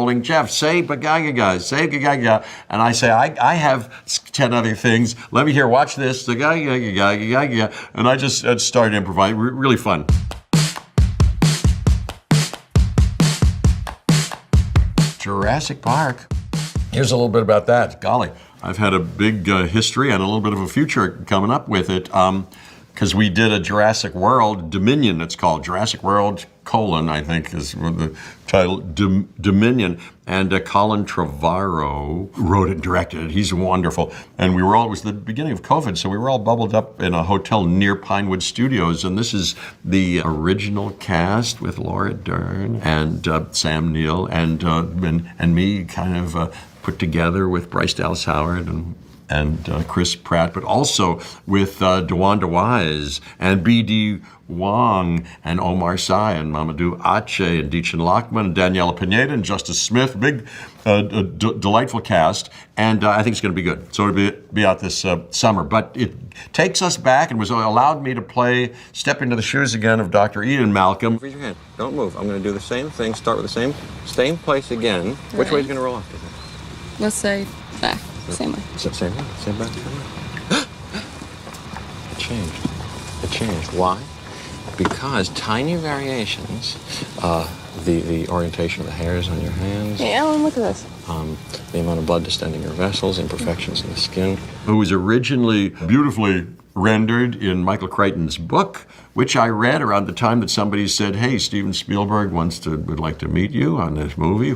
rolling. Jeff, say Bagagaga, say Gagaga. And I say, I have 10 other things. Let me hear, watch this. And I just started improvising. Really fun. Jurassic Park. Here's a little bit about that. Golly, I've had a big history and a little bit of a future coming up with it. Because we did a Jurassic World Dominion, it's called Jurassic World : I think is the title, Dominion. And Colin Trevorrow wrote it and directed it. He's wonderful. And it was the beginning of COVID, so we were all bubbled up in a hotel near Pinewood Studios. And this is the original cast with Laura Dern and Sam Neill and me kind of put together with Bryce Dallas Howard and Chris Pratt, but also with DeWanda Wise and B.D. Wong and Omar Sy and Mamadou Ache and Deechin Lockman and Daniela Pineda and Justice Smith. Big, delightful cast, and I think it's going to be good. So it'll be out this summer. But it takes us back and was allowed me to step into the shoes again of Dr. Ian Malcolm. Raise your hand. Don't move. I'm going to do the same thing. Start with the same place again. Right. Which way is it going to roll off? Let's say back. Same way. Same way. Same back. It changed. Why? Because tiny variations, the orientation of the hairs on your hands. Hey, Ellen, look at this. The amount of blood distending your vessels, imperfections in the skin. It was originally beautifully rendered in Michael Crichton's book, which I read around the time that somebody said, "Hey, Steven Spielberg would like to meet you on this movie."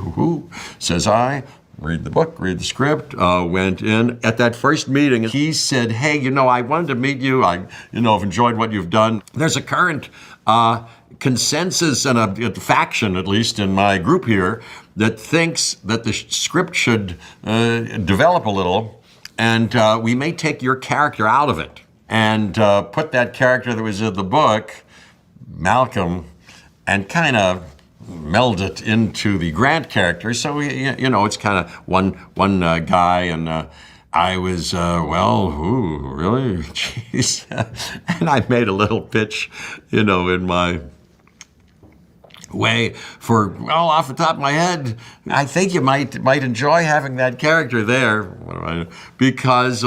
Says I. Read the book, read the script, went in. At that first meeting, he said, "Hey, I wanted to meet you. I've enjoyed what you've done." There's a current consensus and a faction, at least in my group here, that thinks that the script should develop a little, and we may take your character out of it and put that character that was in the book, Malcolm, and kind of meld it into the Grant character. So, it's kind of one guy, and I was, really? Jeez. And I made a little pitch, in my way off the top of my head, I think you might enjoy having that character there, because,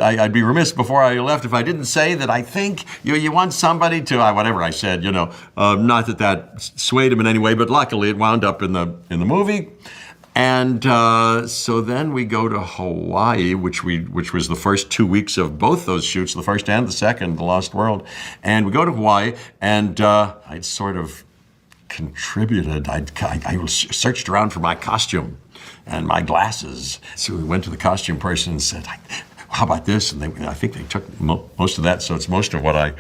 I'd be remiss before I left if I didn't say that I think you want somebody to, whatever I said, not that swayed him in any way, but luckily it wound up in the movie. And so then we go to Hawaii, which was the first 2 weeks of both those shoots, the first and the second, The Lost World. And we go to Hawaii, and I'd sort of contributed. I searched around for my costume and my glasses. So we went to the costume person and said, "How about this?" And I think they took most of that, so it's most of what I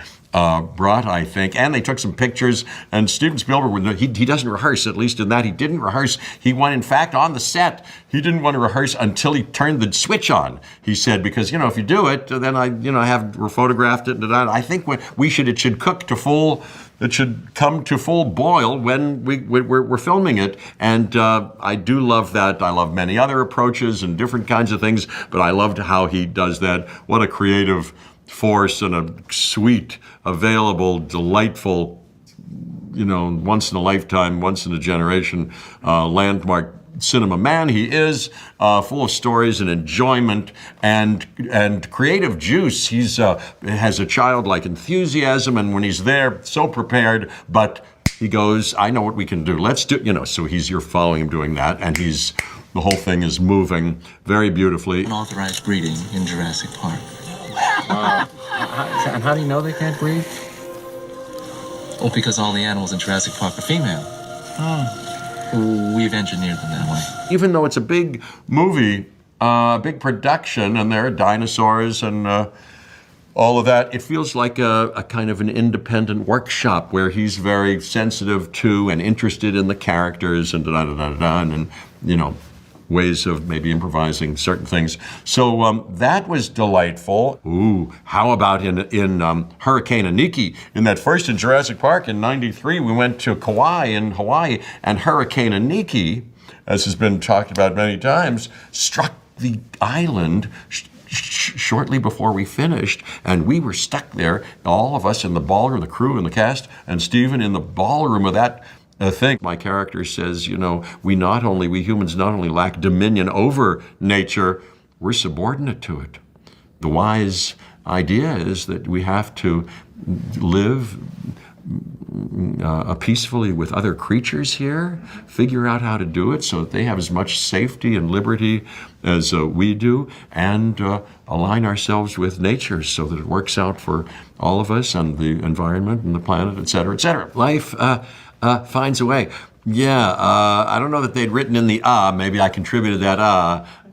brought, I think. And they took some pictures, and Steven Spielberg, he doesn't rehearse, at least in that. He didn't rehearse. He went, in fact, on the set, he didn't want to rehearse until he turned the switch on, he said, because, if you do it, then we're photographed it, and I think it should cook to full, it should come to full boil when we're filming it. And I do love that. I love many other approaches and different kinds of things, but I loved how he does that. What a creative force and a sweet, available, delightful, once in a lifetime, once in a generation, landmark cinema man he is, full of stories and enjoyment and creative juice. He's has a childlike enthusiasm, and when he's there, so prepared, but he goes, "I know what we can do. Let's do," so you're following him doing that, and the whole thing is moving very beautifully. Unauthorized breeding in Jurassic Park. And how do you know they can't breathe? Well, because all the animals in Jurassic Park are female. We've engineered them that way. Even though it's a big movie, big production, and there are dinosaurs and all of that, it feels like a kind of an independent workshop where he's very sensitive to and interested in the characters and and ways of maybe improvising certain things. So that was delightful. Ooh, how about in Hurricane Aniki? In that first in Jurassic Park in '93, we went to Kauai in Hawaii, and Hurricane Aniki, as has been talked about many times, struck the island shortly before we finished, and we were stuck there, all of us in the ballroom, the crew and the cast, and Steven in the ballroom of that thing. My character says, you know, we humans not only lack dominion over nature, we're subordinate to it. The wise idea is that we have to live peacefully with other creatures here, figure out how to do it so that they have as much safety and liberty as we do, and align ourselves with nature so that it works out for all of us and the environment and the planet, et cetera, et cetera. Life finds a way. Yeah, I don't know that they'd written in the maybe I contributed that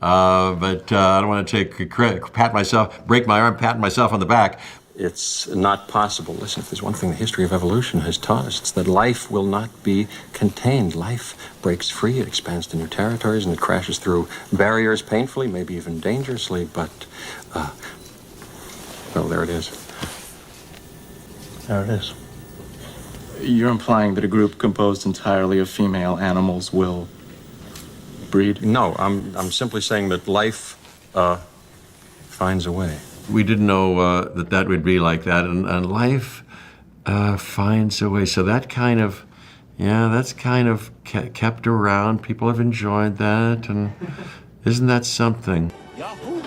but I don't want to take credit, break my arm patting myself on the back. It's not possible. Listen, if there's one thing the history of evolution has taught us, it's that life will not be contained. Life breaks free, it expands to new territories, and it crashes through barriers painfully, maybe even dangerously, but, well, there it is. There it is. You're implying that a group composed entirely of female animals will breed? No, I'm simply saying that life finds a way. We didn't know that would be like that, and life finds a way. So that kind of, that's kind of kept around. People have enjoyed that, and isn't that something? Yahoo!